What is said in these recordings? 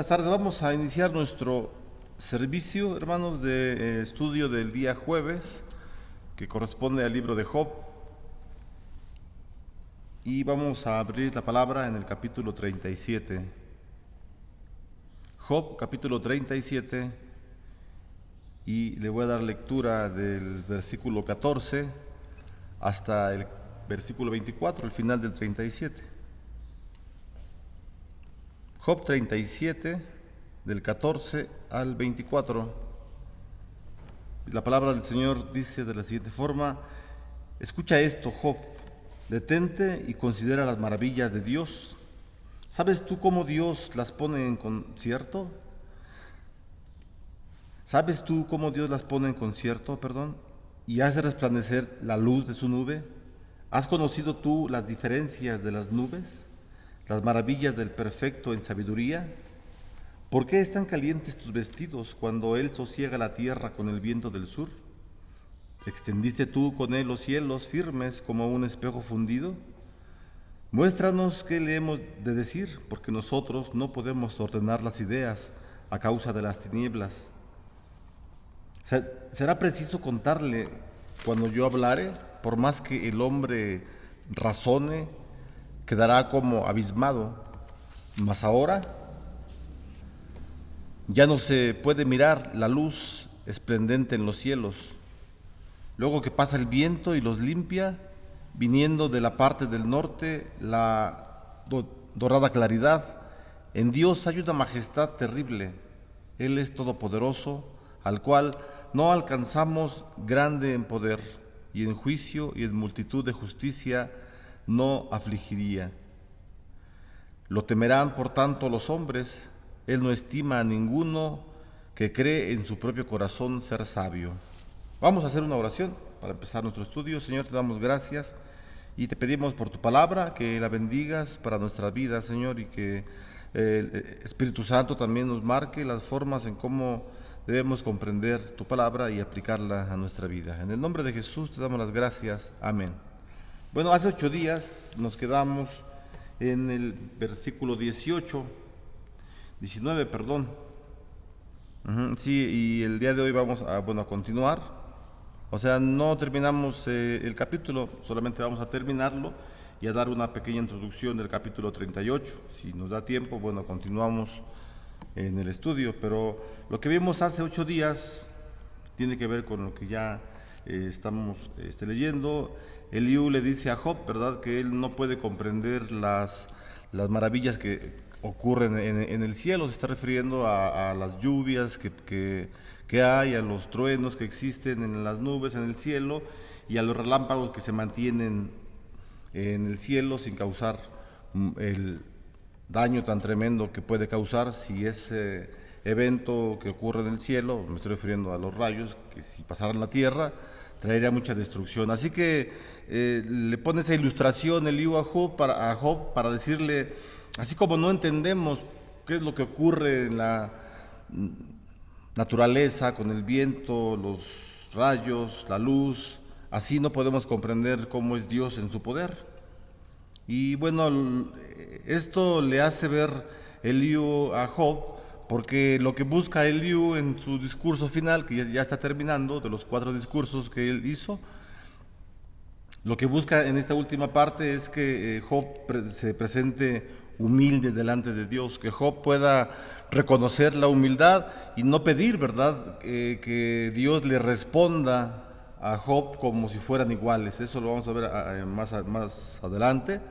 Buenas tardes, vamos a iniciar nuestro servicio, hermanos, de estudio del día jueves, que corresponde al libro de Job. Y vamos a abrir la palabra en el capítulo 37. Job, capítulo 37, y le voy a dar lectura del versículo 14 hasta el versículo 24, el final del 37. Job 37, del 14 al 24. La palabra del Señor dice de la siguiente forma: escucha esto, Job, detente y considera las maravillas de Dios. ¿Sabes tú cómo Dios las pone en concierto? ¿Sabes tú cómo Dios las pone en concierto, y hace resplandecer la luz de su nube? ¿Has conocido tú las diferencias de las nubes? ¿Las maravillas del perfecto en sabiduría? ¿Por qué están calientes tus vestidos cuando Él sosiega la tierra con el viento del sur? ¿Extendiste tú con Él los cielos firmes como un espejo fundido? Muéstranos qué le hemos de decir, porque nosotros no podemos ordenar las ideas a causa de las tinieblas. ¿Será preciso contarle cuando yo hablare? Por más que el hombre razone, quedará como abismado. Mas ahora ya no se puede mirar la luz esplendente en los cielos. Luego que pasa el viento y los limpia, viniendo de la parte del norte la dorada claridad, en Dios hay una majestad terrible. Él es todopoderoso, al cual no alcanzamos, grande en poder, y en juicio y en multitud de justicia no afligiría. Lo temerán por tanto los hombres. Él no estima a ninguno que cree en su propio corazón ser sabio. Vamos a hacer una oración para empezar nuestro estudio. Señor, te damos gracias y te pedimos por tu palabra, que la bendigas para nuestra vida, Señor, y que el Espíritu Santo también nos marque las formas en cómo debemos comprender tu palabra y aplicarla a nuestra vida. En el nombre de Jesús te damos las gracias. Amén. Bueno, hace 8 días nos quedamos en el versículo 19. Sí, y el día de hoy vamos a continuar. O sea, no terminamos el capítulo, solamente vamos a terminarlo y a dar una pequeña introducción del capítulo 38. Si nos da tiempo, continuamos en el estudio, pero lo que vimos hace 8 días tiene que ver con lo que ya estamos leyendo. Eliú le dice a Job, ¿verdad?, que él no puede comprender las maravillas que ocurren en el cielo. Se está refiriendo a las lluvias que hay, a los truenos que existen en las nubes en el cielo y a los relámpagos que se mantienen en el cielo sin causar el daño tan tremendo que puede causar si ese evento que ocurre en el cielo, me estoy refiriendo a los rayos, que si pasaran la tierra traería mucha destrucción. Así que le pone esa ilustración Eliú a Job para decirle, así como no entendemos qué es lo que ocurre en la naturaleza con el viento, los rayos, la luz, así no podemos comprender cómo es Dios en su poder. Y bueno, esto le hace ver Eliú a Job, porque lo que busca Eliú en su discurso final, que ya está terminando, de los 4 discursos que él hizo, lo que busca en esta última parte es que Job se presente humilde delante de Dios, que Job pueda reconocer la humildad y no pedir, ¿verdad?, que Dios le responda a Job como si fueran iguales. Eso lo vamos a ver más adelante,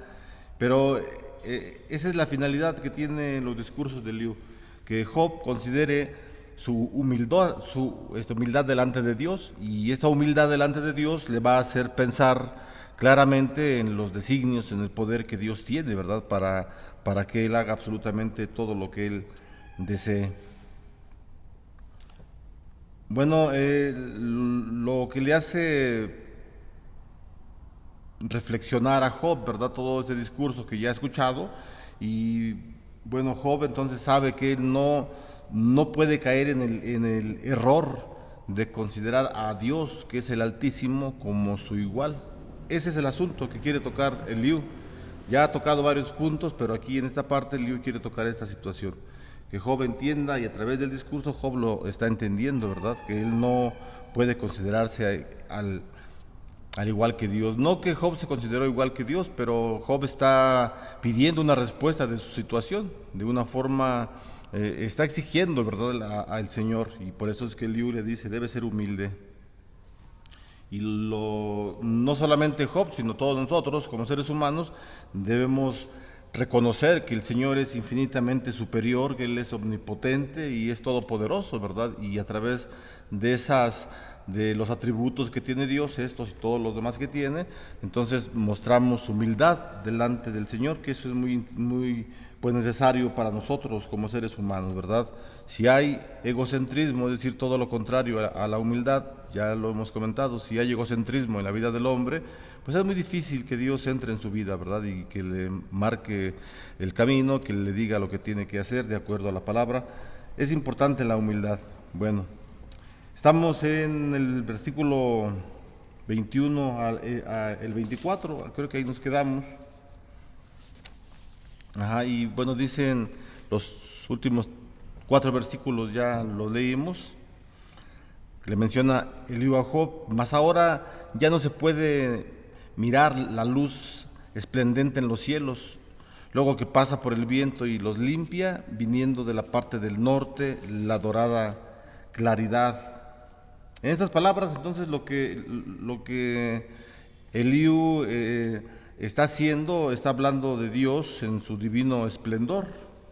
pero esa es la finalidad que tienen los discursos de Eliú, que Job considere su humildad delante de Dios, y esta humildad delante de Dios le va a hacer pensar claramente en los designios, en el poder que Dios tiene, ¿verdad?, para que Él haga absolutamente todo lo que Él desee. Bueno, lo que le hace reflexionar a Job, ¿verdad?, todo ese discurso que ya ha escuchado, y bueno, Job entonces sabe que él no puede caer en el error de considerar a Dios, que es el Altísimo, como su igual. Ese es el asunto que quiere tocar Eliú. Ya ha tocado varios puntos, pero aquí en esta parte Eliú quiere tocar esta situación, que Job entienda, y a través del discurso Job lo está entendiendo, ¿verdad? Que él no puede considerarse al igual que Dios. No que Job se consideró igual que Dios, pero Job está pidiendo una respuesta de su situación, de una forma, está exigiendo, ¿verdad?, al Señor, y por eso es que Eliú le dice, debe ser humilde. Y no solamente Job, sino todos nosotros como seres humanos debemos reconocer que el Señor es infinitamente superior, que Él es omnipotente y es todopoderoso, ¿verdad? Y a través de los atributos que tiene Dios, estos y todos los demás que tiene, entonces mostramos humildad delante del Señor, que eso es muy pues necesario para nosotros como seres humanos, ¿verdad? Si hay egocentrismo, es decir, todo lo contrario a la humildad, ya lo hemos comentado, si hay egocentrismo en la vida del hombre, pues es muy difícil que Dios entre en su vida, ¿verdad? Y que le marque el camino, que le diga lo que tiene que hacer de acuerdo a la palabra. Es importante la humildad. Bueno, estamos en el versículo 21 al 24, creo que ahí nos quedamos. Y bueno, dicen los últimos 4 versículos, ya los leímos. Le menciona Eliú a Job, mas ahora ya no se puede mirar la luz esplendente en los cielos, luego que pasa por el viento y los limpia, viniendo de la parte del norte, la dorada claridad. En estas palabras, entonces, lo que Eliú está haciendo, está hablando de Dios en su divino esplendor,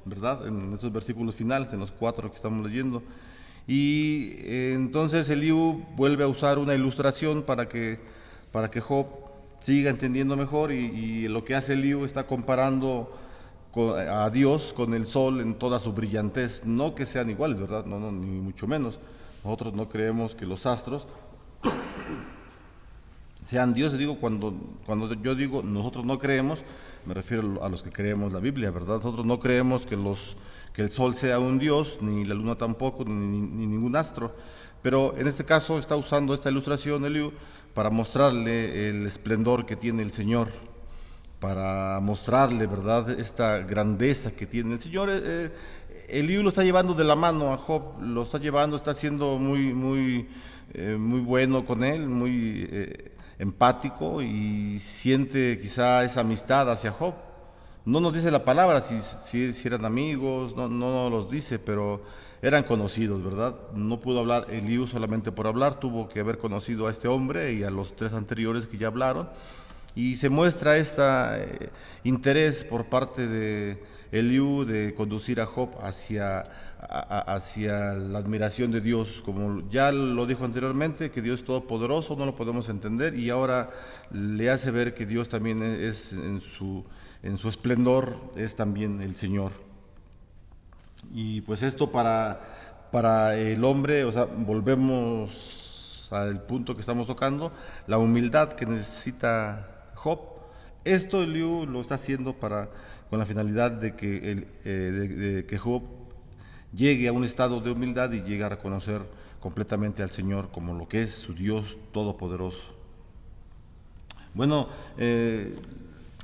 ¿verdad? En esos versículos finales, en los 4 que estamos leyendo. Y entonces Eliú vuelve a usar una ilustración para que Job siga entendiendo mejor, y lo que hace Eliú está comparando a Dios con el sol en toda su brillantez. No que sean iguales, ¿verdad? No, ni mucho menos. Nosotros no creemos que los astros sean Dios. Digo, cuando yo digo nosotros no creemos, me refiero a los que creemos la Biblia, ¿verdad? Nosotros no creemos que el sol sea un Dios, ni la luna tampoco, ni ningún astro. Pero en este caso está usando esta ilustración Eliú para mostrarle el esplendor que tiene el Señor, para mostrarle, ¿verdad?, esta grandeza que tiene el Señor. Eliú lo está llevando de la mano a Job, lo está llevando, está siendo muy bueno con él, muy empático, y siente quizá esa amistad hacia Job. No nos dice la palabra si eran amigos, no los dice, pero eran conocidos, ¿verdad? No pudo hablar Eliú solamente por hablar, tuvo que haber conocido a este hombre y a los 3 anteriores que ya hablaron, y se muestra este interés por parte de Eliú de conducir a Job hacia la admiración de Dios, como ya lo dijo anteriormente, que Dios es todopoderoso, no lo podemos entender, y ahora le hace ver que Dios también es en su esplendor, es también el Señor. Y pues esto para el hombre, o sea, volvemos al punto que estamos tocando, la humildad que necesita Job. Esto Eliú lo está haciendo con la finalidad de que Job llegue a un estado de humildad y llegue a reconocer completamente al Señor como lo que es su Dios todopoderoso. Bueno,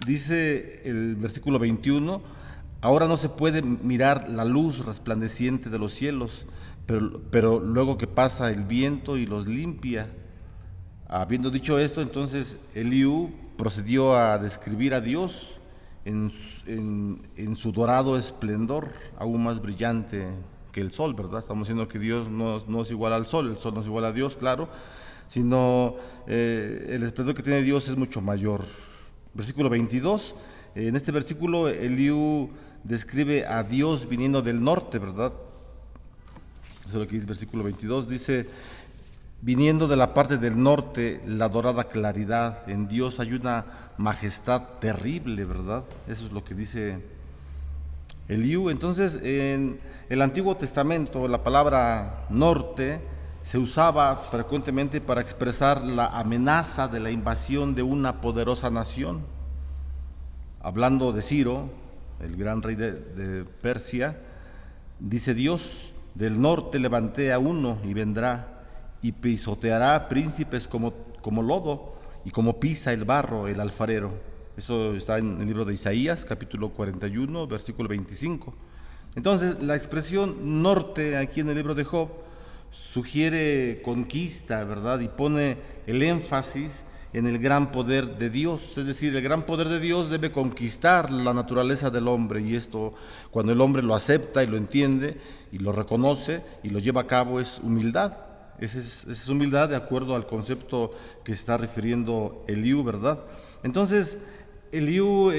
dice el versículo 21, ahora no se puede mirar la luz resplandeciente de los cielos, pero luego que pasa el viento y los limpia. Habiendo dicho esto, entonces Eliú procedió a describir a Dios en su dorado esplendor, aún más brillante que el sol, ¿verdad? Estamos diciendo que Dios no es igual al sol, el sol no es igual a Dios, claro, sino el esplendor que tiene Dios es mucho mayor. Versículo 22, en este versículo Eliú describe a Dios viniendo del norte, ¿verdad? Eso es lo que dice el versículo 22, dice: viniendo de la parte del norte, la dorada claridad. En Dios hay una majestad terrible, ¿verdad? Eso es lo que dice Eliú. Entonces, en el Antiguo Testamento, la palabra norte se usaba frecuentemente para expresar la amenaza de la invasión de una poderosa nación. Hablando de Ciro, el gran rey de Persia, dice Dios: del norte levanté a uno y vendrá y pisoteará príncipes como lodo, y como pisa el barro el alfarero. Eso está en el libro de Isaías, capítulo 41, versículo 25. Entonces, la expresión norte aquí en el libro de Job sugiere conquista, ¿verdad? Y pone el énfasis en el gran poder de Dios. Es decir, el gran poder de Dios debe conquistar la naturaleza del hombre, y esto, cuando el hombre lo acepta y lo entiende y lo reconoce y lo lleva a cabo, es humildad. Esa es humildad de acuerdo al concepto que está refiriendo Eliú, ¿verdad? Entonces, Eliú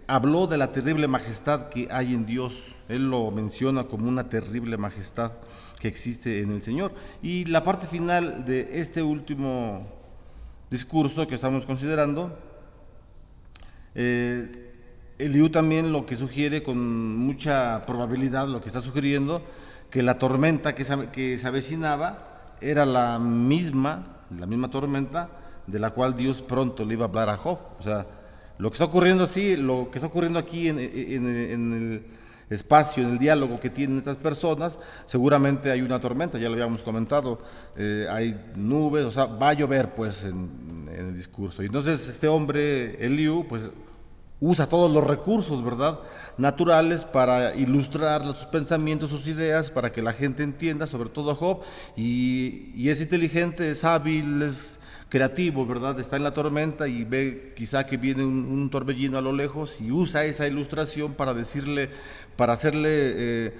habló de la terrible majestad que hay en Dios. Él lo menciona como una terrible majestad que existe en el Señor. Y la parte final de este último discurso que estamos considerando, Eliú también lo que sugiere con mucha probabilidad, lo que está sugiriendo, que la tormenta que se avecinaba era la misma tormenta de la cual Dios pronto le iba a hablar a Job. O sea, lo que está ocurriendo aquí en el espacio, en el diálogo que tienen estas personas, seguramente hay una tormenta, ya lo habíamos comentado, hay nubes, o sea, va a llover pues en el discurso. Y entonces este hombre, Eliú, pues usa todos los recursos, ¿verdad?, naturales para ilustrar sus pensamientos, sus ideas, para que la gente entienda, sobre todo a Job, y es inteligente, es hábil, es creativo, ¿verdad? Está en la tormenta y ve quizá que viene un torbellino a lo lejos y usa esa ilustración para decirle, para hacerle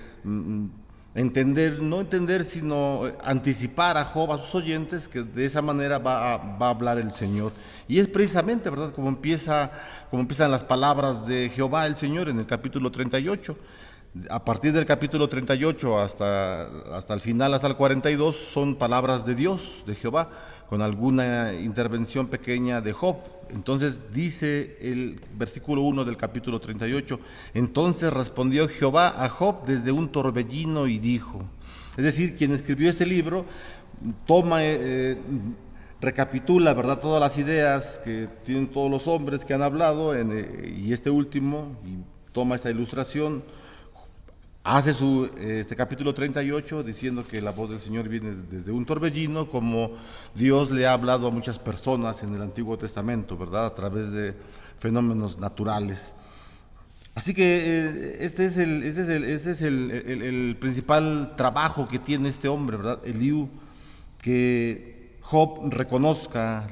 entender, no entender, sino anticipar a Job, a sus oyentes, que de esa manera va a hablar el Señor. Y es precisamente, ¿verdad?, como empiezan las palabras de Jehová el Señor en el capítulo 38. A partir del capítulo 38 hasta el final, hasta el 42, son palabras de Dios, de Jehová, con alguna intervención pequeña de Job. Entonces dice el versículo 1 del capítulo 38, entonces respondió Jehová a Job desde un torbellino y dijo. Es decir, quien escribió este libro toma, recapitula, ¿verdad?, todas las ideas que tienen todos los hombres que han hablado, y este último, y toma esta ilustración, hace este capítulo 38 diciendo que la voz del Señor viene desde un torbellino, como Dios le ha hablado a muchas personas en el Antiguo Testamento, ¿verdad?, a través de fenómenos naturales. Así que ese es el principal trabajo que tiene este hombre, ¿verdad?, Eliú, que Job reconozca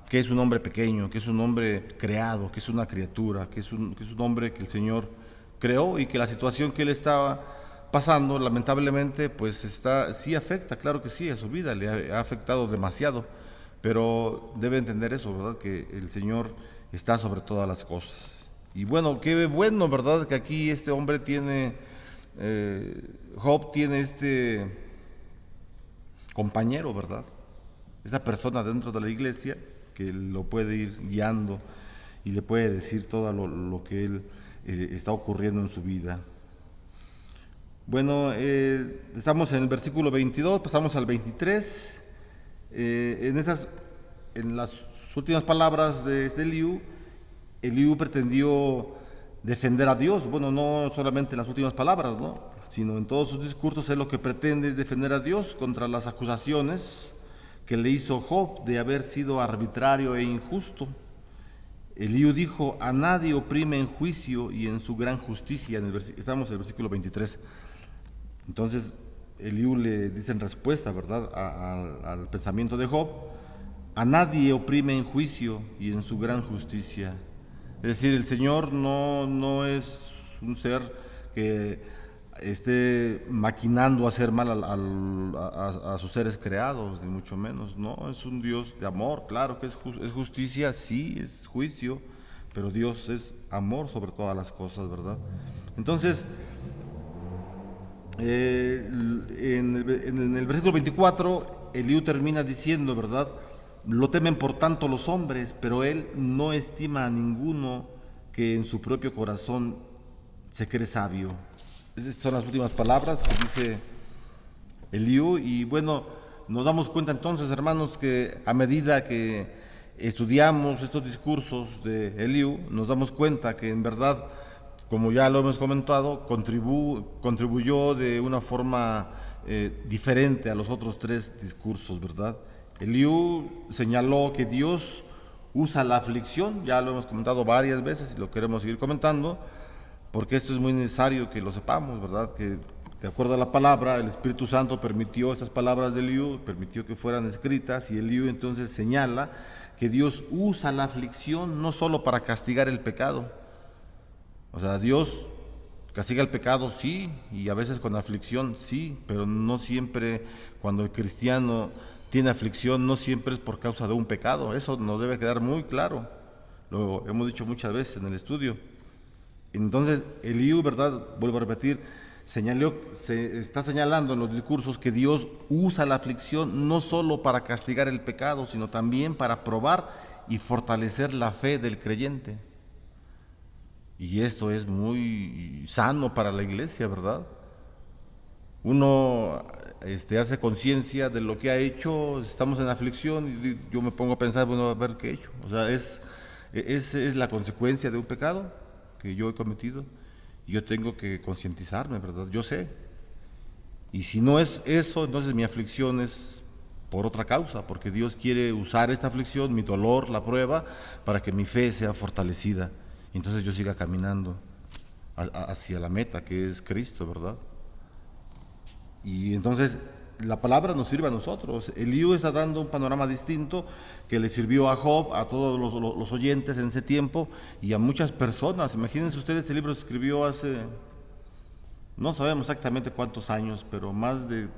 que es un hombre pequeño, que es un hombre creado, que es una criatura, que es un hombre que el Señor creó, y que la situación que él estaba pasando, lamentablemente, pues sí afecta, claro que sí, a su vida, le ha afectado demasiado, pero debe entender eso, ¿verdad?, que el Señor está sobre todas las cosas. Y bueno, qué bueno, ¿verdad?, que aquí este hombre Job tiene este compañero, ¿verdad?, esta persona dentro de la iglesia que lo puede ir guiando y le puede decir todo lo que él está ocurriendo en su vida. Bueno, estamos en el versículo 22, pasamos al 23. En las últimas palabras de Eliú pretendió defender a Dios. Bueno, no solamente en las últimas palabras, ¿no?, sino en todos sus discursos. Él lo que pretende es defender a Dios contra las acusaciones que le hizo Job de haber sido arbitrario e injusto. Eliú dijo, a nadie oprime en juicio y en su gran justicia. Estamos en el versículo 23. Entonces Eliú le dice en respuesta, ¿verdad?, al pensamiento de Job, a nadie oprime en juicio y en su gran justicia. Es decir, el Señor no es un ser que esté maquinando hacer mal a sus seres creados, ni mucho menos. No, es un Dios de amor. Claro que es justicia, sí, es juicio, pero Dios es amor sobre todas las cosas, ¿verdad? Entonces, en el versículo 24, Eliú termina diciendo, ¿verdad?, lo temen por tanto los hombres, pero él no estima a ninguno que en su propio corazón se cree sabio. Esas son las últimas palabras que dice Eliú. Y bueno, nos damos cuenta entonces, hermanos, que a medida que estudiamos estos discursos de Eliú, nos damos cuenta que en verdad, como ya lo hemos comentado, contribuyó de una forma diferente a los otros tres discursos, ¿verdad? Eliú señaló que Dios usa la aflicción, ya lo hemos comentado varias veces y lo queremos seguir comentando, porque esto es muy necesario que lo sepamos, ¿verdad? Que de acuerdo a la palabra, el Espíritu Santo permitió estas palabras de Eliú, permitió que fueran escritas, y Eliú entonces señala que Dios usa la aflicción no solo para castigar el pecado. O sea, Dios castiga el pecado, sí, y a veces con aflicción, sí, pero no siempre cuando el cristiano tiene aflicción, no siempre es por causa de un pecado. Eso nos debe quedar muy claro. Lo hemos dicho muchas veces en el estudio. Entonces, Eliú, ¿verdad? Vuelvo a repetir, se está señalando en los discursos que Dios usa la aflicción no solo para castigar el pecado, sino también para probar y fortalecer la fe del creyente. Y esto es muy sano para la iglesia, ¿verdad? Uno hace conciencia de lo que ha hecho, estamos en aflicción y yo me pongo a pensar, bueno, a ver qué he hecho. O sea, es la consecuencia de un pecado que yo he cometido. Yo tengo que concientizarme, ¿verdad? Yo sé. Y si no es eso, entonces mi aflicción es por otra causa, porque Dios quiere usar esta aflicción, mi dolor, la prueba, para que mi fe sea fortalecida. Y entonces yo siga caminando hacia la meta, que es Cristo, ¿verdad? Y entonces la palabra nos sirve a nosotros. Eliú está dando un panorama distinto que le sirvió a Job, a todos los oyentes en ese tiempo y a muchas personas. Imagínense ustedes, este libro se escribió hace, no sabemos exactamente cuántos años, pero más de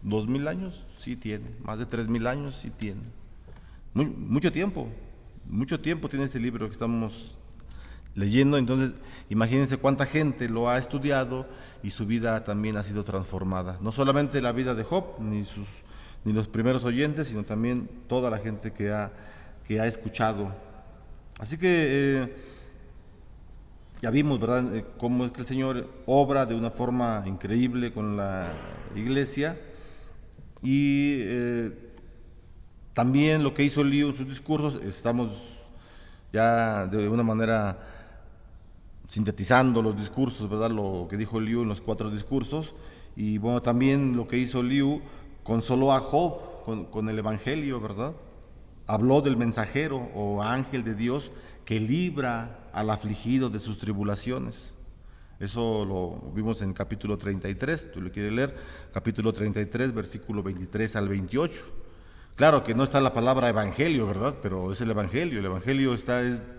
2000 años sí tiene, más de 3000 años sí tiene. Mucho tiempo tiene este libro que estamos leyendo. Entonces imagínense cuánta gente lo ha estudiado y su vida también ha sido transformada. No solamente la vida de Job, ni los primeros oyentes, sino también toda la gente que ha escuchado. Así que ya vimos, ¿verdad?, cómo es que el Señor obra de una forma increíble con la iglesia. Y también lo que hizo Eliú en sus discursos, estamos ya de una manera sintetizando los discursos, ¿verdad? Lo que dijo Eliú en los 4 discursos. Y bueno, también lo que hizo Eliú, consoló a Job con el Evangelio, ¿verdad? Habló del mensajero o ángel de Dios que libra al afligido de sus tribulaciones. Eso lo vimos en el capítulo 33, tú lo quieres leer, capítulo 33, versículo 23 al 28. Claro que no está la palabra evangelio, ¿verdad? Pero es el evangelio. El evangelio es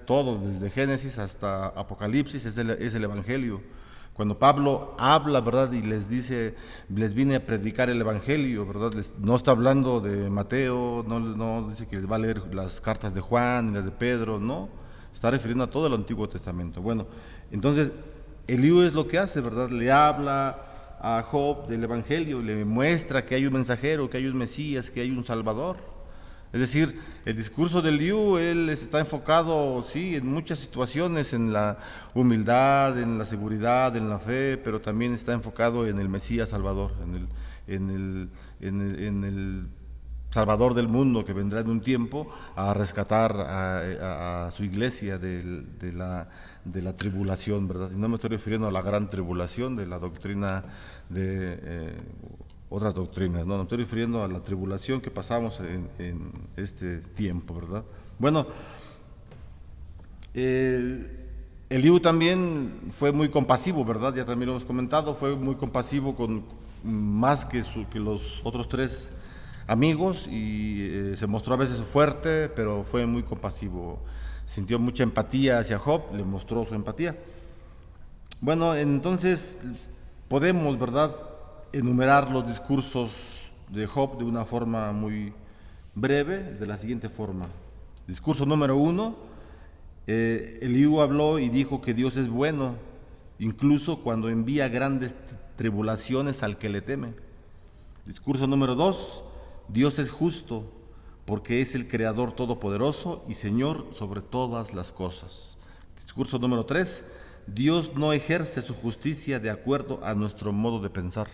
todo, desde Génesis hasta Apocalipsis, es el evangelio. Cuando Pablo habla, ¿verdad?, y les dice, les vine a predicar el evangelio, ¿verdad? No está hablando de Mateo, no dice que les va a leer las cartas de Juan y las de Pedro, no. Está refiriendo a todo el Antiguo Testamento. Bueno, entonces Eliú es lo que hace, ¿verdad? Le habla a Job del Evangelio, le muestra que hay un mensajero, que hay un Mesías, que hay un Salvador. Es decir, el discurso de Eliú, él está enfocado, sí, en muchas situaciones, en la humildad, en la seguridad, en la fe, pero también está enfocado en el Mesías Salvador, en el Salvador del mundo que vendrá en un tiempo a rescatar a su iglesia de la tribulación, ¿verdad? Y no me estoy refiriendo a la gran tribulación de la doctrina de otras doctrinas, no me estoy refiriendo a la tribulación que pasamos en este tiempo, ¿verdad? Bueno, Eliú también fue muy compasivo, ¿verdad? Ya también lo hemos comentado, fue muy compasivo con más que los otros 3 amigos y se mostró a veces fuerte, pero fue muy compasivo. Sintió mucha empatía hacia Job, le mostró su empatía. Bueno, entonces podemos, ¿verdad?, enumerar los discursos de Job de una forma muy breve, de la siguiente forma. Discurso número 1, Eliú habló y dijo que Dios es bueno, incluso cuando envía grandes tribulaciones al que le teme. Discurso número 2, Dios es justo porque es el Creador todopoderoso y Señor sobre todas las cosas. Discurso número 3, Dios no ejerce su justicia de acuerdo a nuestro modo de pensar.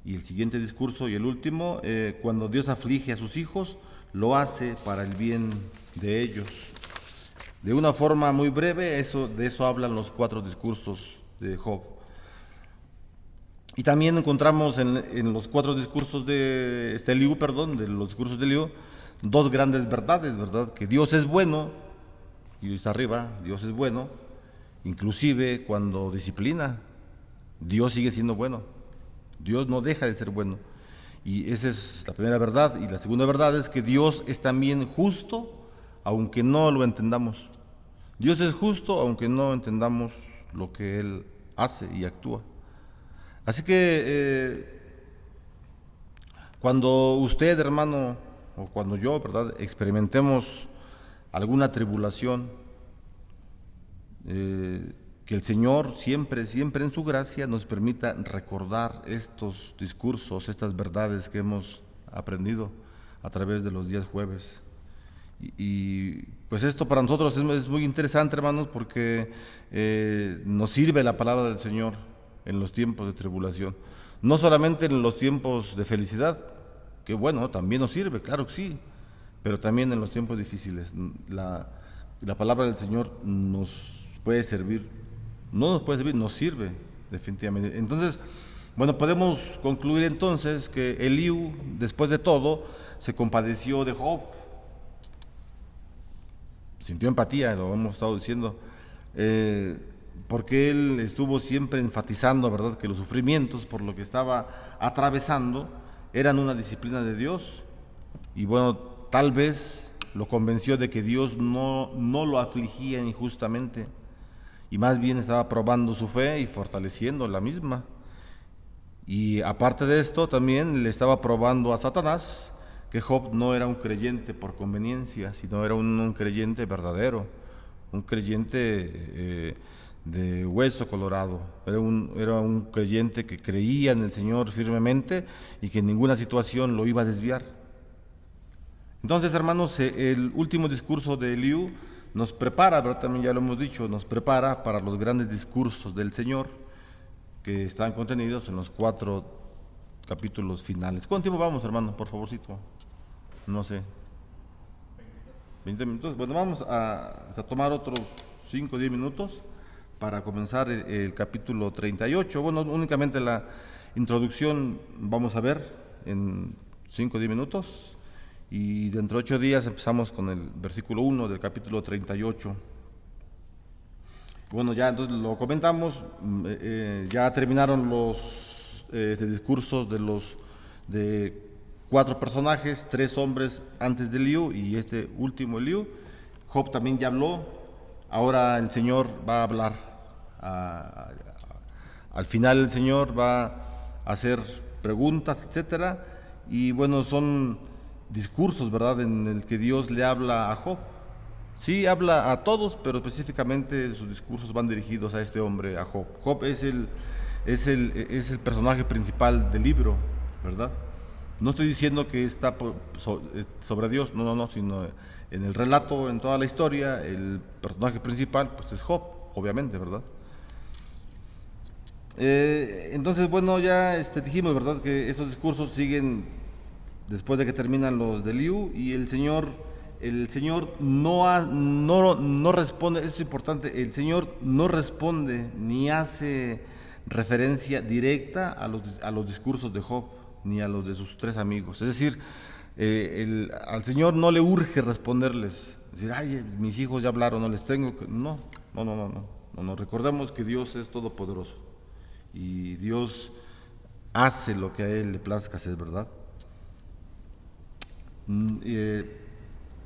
Y el siguiente discurso y el último, cuando Dios aflige a sus hijos, lo hace para el bien de ellos. De una forma muy breve, de eso hablan los 4 discursos de Job. Y también encontramos en los 4 discursos de Eliú, de los discursos de Eliú, 2 grandes verdades, ¿verdad? Que Dios es bueno, y está arriba, Dios es bueno, inclusive cuando disciplina. Dios sigue siendo bueno. Dios no deja de ser bueno. Y esa es la primera verdad. Y la segunda verdad es que Dios es también justo, aunque no lo entendamos. Dios es justo, aunque no entendamos lo que Él hace y actúa. Así que cuando usted, hermano, o cuando yo, ¿verdad?, experimentemos alguna tribulación, que el Señor siempre, siempre en su gracia nos permita recordar estos discursos, estas verdades que hemos aprendido a través de los días jueves. Pues esto para nosotros es muy interesante, hermanos, porque nos sirve la palabra del Señor en los tiempos de tribulación. No solamente en los tiempos de felicidad, que bueno, también nos sirve, claro que sí, pero también en los tiempos difíciles. La palabra del Señor nos puede servir, no nos puede servir, nos sirve definitivamente. Entonces, bueno, podemos concluir entonces que Eliú, después de todo, se compadeció de Job, sintió empatía, lo hemos estado diciendo, porque él estuvo siempre enfatizando, ¿verdad?, que los sufrimientos por lo que estaba atravesando eran una disciplina de Dios. Y bueno, tal vez lo convenció de que Dios no lo afligía injustamente, y más bien estaba probando su fe y fortaleciendo la misma. Y aparte de esto, también le estaba probando a Satanás que Job no era un creyente por conveniencia, sino era un creyente verdadero, un creyente de hueso colorado. Era un creyente que creía en el Señor firmemente y que en ninguna situación lo iba a desviar. Entonces, hermanos, el último discurso de Eliú nos prepara, ¿verdad?, también ya lo hemos dicho, nos prepara para los grandes discursos del Señor que están contenidos en los 4 capítulos finales. ¿Cuánto tiempo vamos, hermano? Por favorcito. No sé. 20 minutos. Bueno, vamos a tomar otros 5 o 10 minutos para comenzar el capítulo 38. Bueno, únicamente la introducción vamos a ver en 5 o 10 minutos. Y dentro de 8 días empezamos con el versículo 1 del capítulo 38. Bueno, ya entonces lo comentamos, ya terminaron los discursos de 4 personajes, 3 hombres antes de Eliú y este último Eliú. Job también ya habló, ahora el Señor va a hablar. Al final el Señor va a hacer preguntas, etcétera, y bueno, son discursos, ¿verdad?, en el que Dios le habla a Job. Sí, habla a todos, pero específicamente sus discursos van dirigidos a este hombre, a Job. Job es el personaje principal del libro, ¿verdad? No estoy diciendo que está sobre Dios, no, sino en el relato, en toda la historia, el personaje principal pues es Job, obviamente, ¿verdad? Entonces, bueno, ya dijimos, ¿verdad?, que esos discursos siguen después de que terminan los de Eliú, y el Señor no responde. Eso es importante, el Señor no responde ni hace referencia directa a los discursos de Job ni a los de sus 3 amigos. Es decir, al Señor no le urge responderles, decir, ay, mis hijos ya hablaron, no les tengo que... No, recordemos que Dios es todopoderoso y Dios hace lo que a Él le plazca hacer, ¿verdad?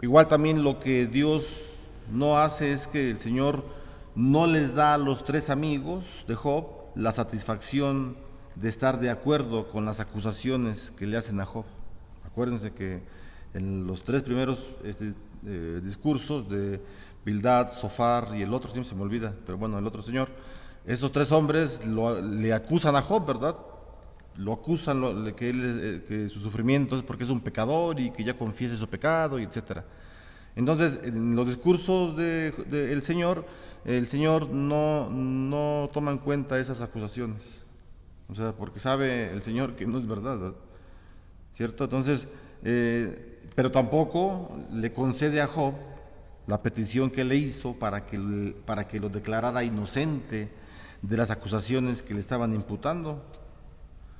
Igual también lo que Dios no hace es que el Señor no les da a los 3 amigos de Job la satisfacción de estar de acuerdo con las acusaciones que le hacen a Job. Acuérdense que en los 3 primeros discursos de Bildad, Zofar y el otro, siempre se me olvida, pero bueno, el otro señor, esos 3 hombres le acusan a Job, ¿verdad? Lo acusan que su sufrimiento es porque es un pecador y que ya confiese su pecado, y etcétera. Entonces, en los discursos del Señor, el Señor no toma en cuenta esas acusaciones. O sea, porque sabe el Señor que no es verdad, ¿verdad? ¿Cierto? Entonces, pero tampoco le concede a Job la petición que le hizo para que lo declarara inocente de las acusaciones que le estaban imputando.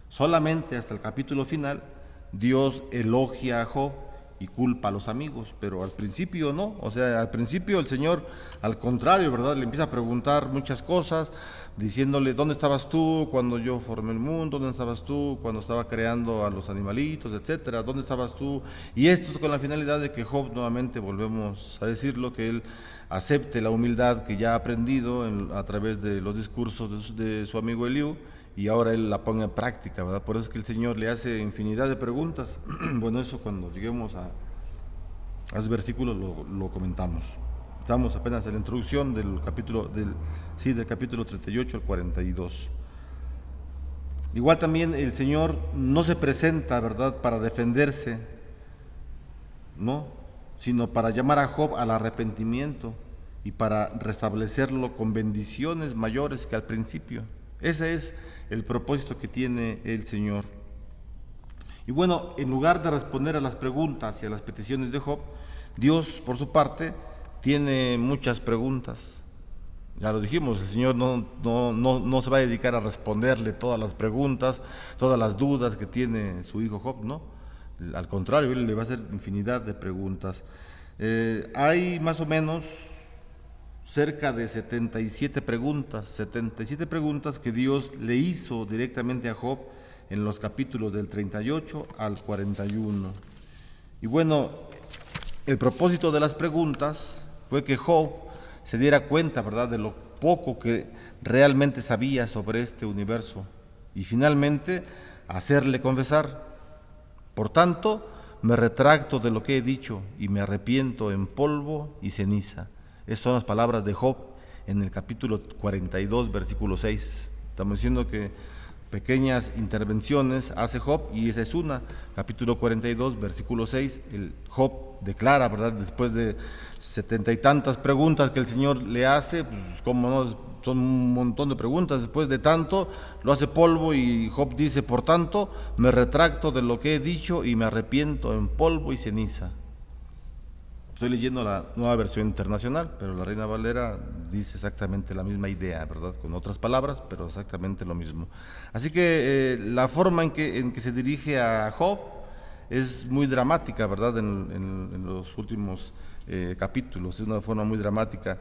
Solamente hasta el capítulo final Dios elogia a Job y culpa a los amigos, pero al principio no. O sea, al principio el Señor, al contrario, ¿verdad?, le empieza a preguntar muchas cosas, diciéndole: ¿dónde estabas tú cuando yo formé el mundo? ¿Dónde estabas tú cuando estaba creando a los animalitos, etcétera? ¿Dónde estabas tú? Y esto con la finalidad de que Job, nuevamente volvemos a decirlo, que él acepte la humildad que ya ha aprendido a través de los discursos de su amigo Eliú, y ahora él la ponga en práctica, ¿verdad? Por eso es que el Señor le hace infinidad de preguntas. Bueno, eso cuando lleguemos a esos versículos lo comentamos. Estamos apenas en la introducción del capítulo, del capítulo 38 al 42. Igual también el Señor no se presenta, ¿verdad?, para defenderse, no, sino para llamar a Job al arrepentimiento y para restablecerlo con bendiciones mayores que al principio. Ese es el propósito que tiene el Señor. Y bueno, en lugar de responder a las preguntas y a las peticiones de Job, Dios, por su parte, tiene muchas preguntas. Ya lo dijimos, el Señor no se va a dedicar a responderle todas las preguntas, todas las dudas que tiene su hijo Job, no. Al contrario, Él le va a hacer infinidad de preguntas. Hay más o menos cerca de 77 preguntas que Dios le hizo directamente a Job en los capítulos del 38 al 41. Y bueno, el propósito de las preguntas fue que Job se diera cuenta, ¿verdad?, de lo poco que realmente sabía sobre este universo, y finalmente hacerle confesar: por tanto, me retracto de lo que he dicho y me arrepiento en polvo y ceniza. Esas son las palabras de Job en el capítulo 42, versículo 6. Estamos diciendo que pequeñas intervenciones hace Job, y esa es una. Capítulo 42, versículo 6, el Job declara, ¿verdad?, después de 70 y tantas preguntas que el Señor le hace, pues como no, son un montón de preguntas, después de tanto lo hace polvo, y Job dice: por tanto, me retracto de lo que he dicho y me arrepiento en polvo y ceniza. Estoy leyendo la Nueva Versión Internacional, pero la Reina Valera dice exactamente la misma idea, ¿verdad?, con otras palabras, pero exactamente lo mismo. Así que la forma en que se dirige a Job es muy dramática, ¿verdad?, en los últimos capítulos. Es una forma muy dramática.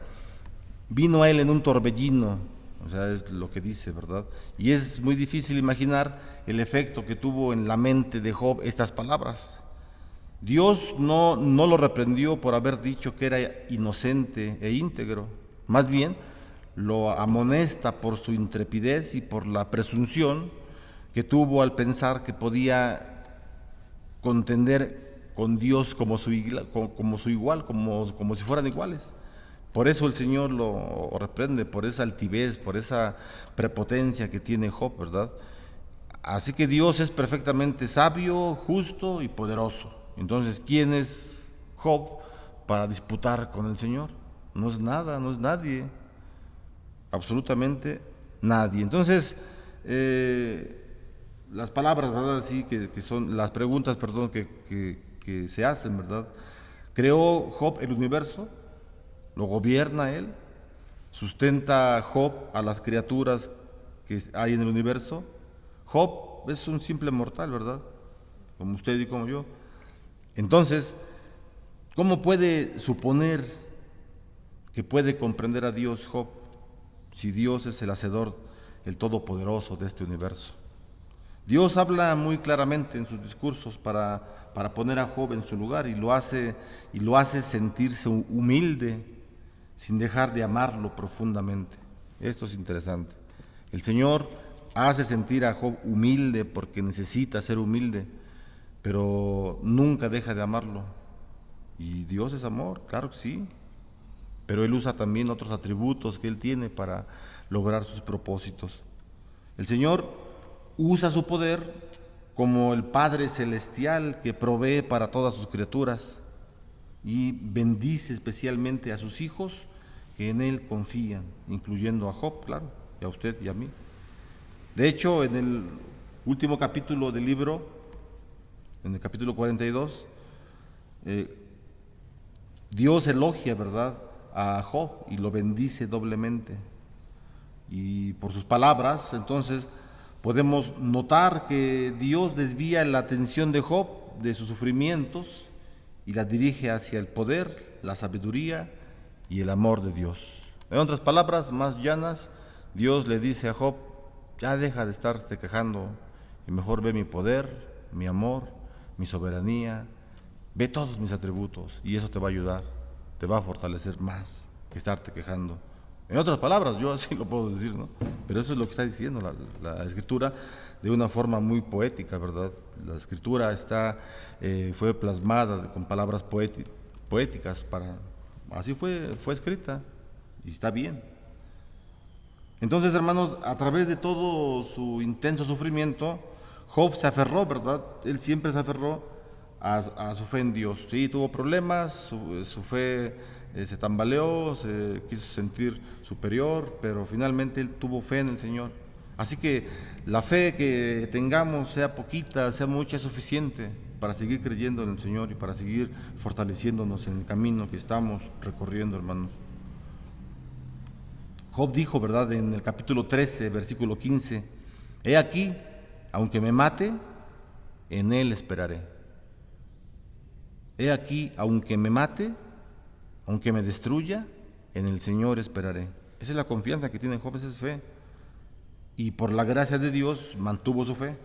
Vino a él en un torbellino, o sea, es lo que dice, ¿verdad? Y es muy difícil imaginar el efecto que tuvo en la mente de Job estas palabras. Dios no lo reprendió por haber dicho que era inocente e íntegro. Más bien, lo amonesta por su intrepidez y por la presunción que tuvo al pensar que podía contender con Dios como su igual, como si fueran iguales. Por eso el Señor lo reprende, por esa altivez, por esa prepotencia que tiene Job, ¿verdad? Así que Dios es perfectamente sabio, justo y poderoso. Entonces, ¿quién es Job para disputar con el Señor? No es nada, no es nadie, absolutamente nadie. Entonces, las palabras, ¿verdad?, sí, que son las preguntas, perdón, que se hacen, ¿verdad? ¿Creó Job el universo? ¿Lo gobierna él? ¿Sustenta Job a las criaturas que hay en el universo? Job es un simple mortal, ¿verdad?, como usted y como yo. Entonces, ¿cómo puede suponer que puede comprender a Dios Job, si Dios es el hacedor, el todopoderoso de este universo? Dios habla muy claramente en sus discursos para poner a Job en su lugar, y lo hace sentirse humilde, sin dejar de amarlo profundamente. Esto es interesante. El Señor hace sentir a Job humilde porque necesita ser humilde, pero nunca deja de amarlo. Y Dios es amor, claro que sí, pero Él usa también otros atributos que Él tiene para lograr sus propósitos. El Señor usa su poder como el Padre Celestial que provee para todas sus criaturas y bendice especialmente a sus hijos que en Él confían, incluyendo a Job, claro, y a usted y a mí. De hecho, en el último capítulo del libro, en el capítulo 42, Dios elogia, ¿verdad?, a Job y lo bendice doblemente. Y por sus palabras, entonces, podemos notar que Dios desvía la atención de Job de sus sufrimientos y la dirige hacia el poder, la sabiduría y el amor de Dios. En otras palabras más llanas, Dios le dice a Job: ya deja de estarte quejando y mejor ve mi poder, mi amor, mi soberanía, ve todos mis atributos y eso te va a ayudar, te va a fortalecer más que estarte quejando. En otras palabras, yo así lo puedo decir, ¿no? Pero eso es lo que está diciendo la Escritura de una forma muy poética, ¿verdad? La Escritura fue plasmada con palabras poéticas, así fue escrita y está bien. Entonces, hermanos, a través de todo su intenso sufrimiento, Job se aferró, ¿verdad? Él siempre se aferró a su fe en Dios. Sí, tuvo problemas, su fe se tambaleó, se quiso sentir superior, pero finalmente él tuvo fe en el Señor. Así que la fe que tengamos, sea poquita, sea mucha, es suficiente para seguir creyendo en el Señor y para seguir fortaleciéndonos en el camino que estamos recorriendo, hermanos. Job dijo, ¿verdad?, en el capítulo 13, versículo 15: he aquí, aunque me mate, en él esperaré. He aquí, aunque me mate, aunque me destruya, en el Señor esperaré. Esa es la confianza que tiene Job, esa es fe. Y por la gracia de Dios mantuvo su fe,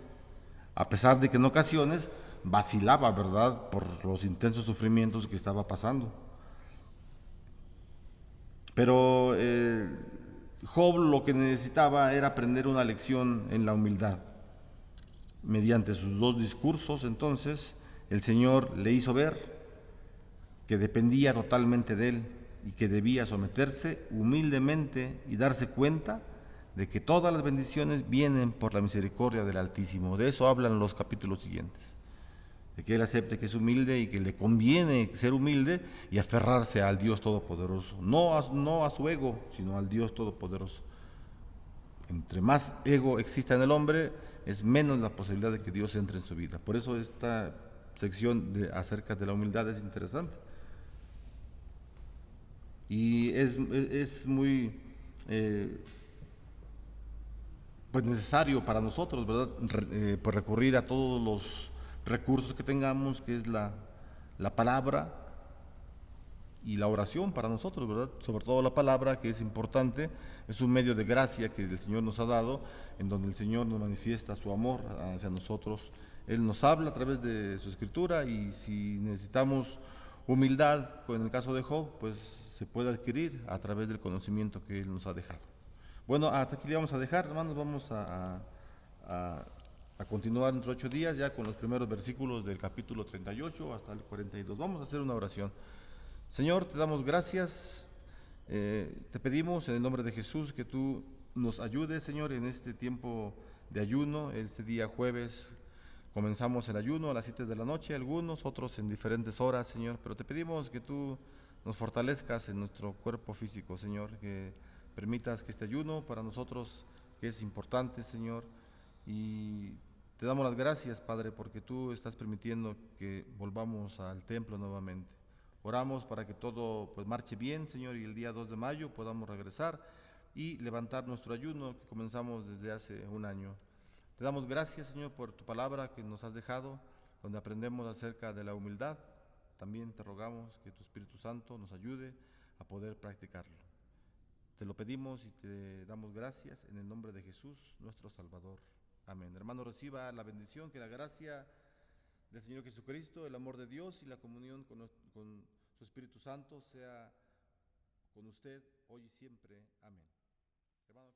a pesar de que en ocasiones vacilaba, ¿verdad?, por los intensos sufrimientos que estaba pasando. Pero Job lo que necesitaba era aprender una lección en la humildad. Mediante sus dos discursos, entonces, el Señor le hizo ver que dependía totalmente de él y que debía someterse humildemente y darse cuenta de que todas las bendiciones vienen por la misericordia del Altísimo. De eso hablan los capítulos siguientes, de que él acepte que es humilde y que le conviene ser humilde y aferrarse al Dios Todopoderoso, no a su ego, sino al Dios Todopoderoso. Entre más ego exista en el hombre, es menos la posibilidad de que Dios entre en su vida. Por eso esta sección acerca de la humildad es interesante. Y es muy pues necesario para nosotros, ¿verdad?, pues recurrir a todos los recursos que tengamos, que es la palabra y la oración para nosotros, ¿verdad? Sobre todo la palabra, que es importante, es un medio de gracia que el Señor nos ha dado, en donde el Señor nos manifiesta su amor hacia nosotros. Él nos habla a través de su Escritura, y si necesitamos humildad, en el caso de Job, pues se puede adquirir a través del conocimiento que Él nos ha dejado. Bueno, hasta aquí le vamos a dejar, hermanos. Vamos a continuar entre 8 días ya con los primeros versículos del capítulo 38 hasta el 42. Vamos a hacer una oración. Señor, te damos gracias, te pedimos en el nombre de Jesús que tú nos ayudes, Señor, en este tiempo de ayuno. Este día jueves comenzamos el ayuno a las 7 de la noche, algunos, otros en diferentes horas, Señor, pero te pedimos que tú nos fortalezcas en nuestro cuerpo físico, Señor, que permitas que este ayuno para nosotros, que es importante, Señor, y te damos las gracias, Padre, porque tú estás permitiendo que volvamos al templo nuevamente. Oramos para que todo pues marche bien, Señor, y el día 2 de mayo podamos regresar y levantar nuestro ayuno que comenzamos desde hace un año. Te damos gracias, Señor, por tu palabra que nos has dejado, donde aprendemos acerca de la humildad. También te rogamos que tu Espíritu Santo nos ayude a poder practicarlo. Te lo pedimos y te damos gracias en el nombre de Jesús, nuestro Salvador. Amén. Hermano, reciba la bendición, que la gracia del Señor Jesucristo, el amor de Dios y la comunión con su Espíritu Santo sea con usted hoy y siempre. Amén. Hermano,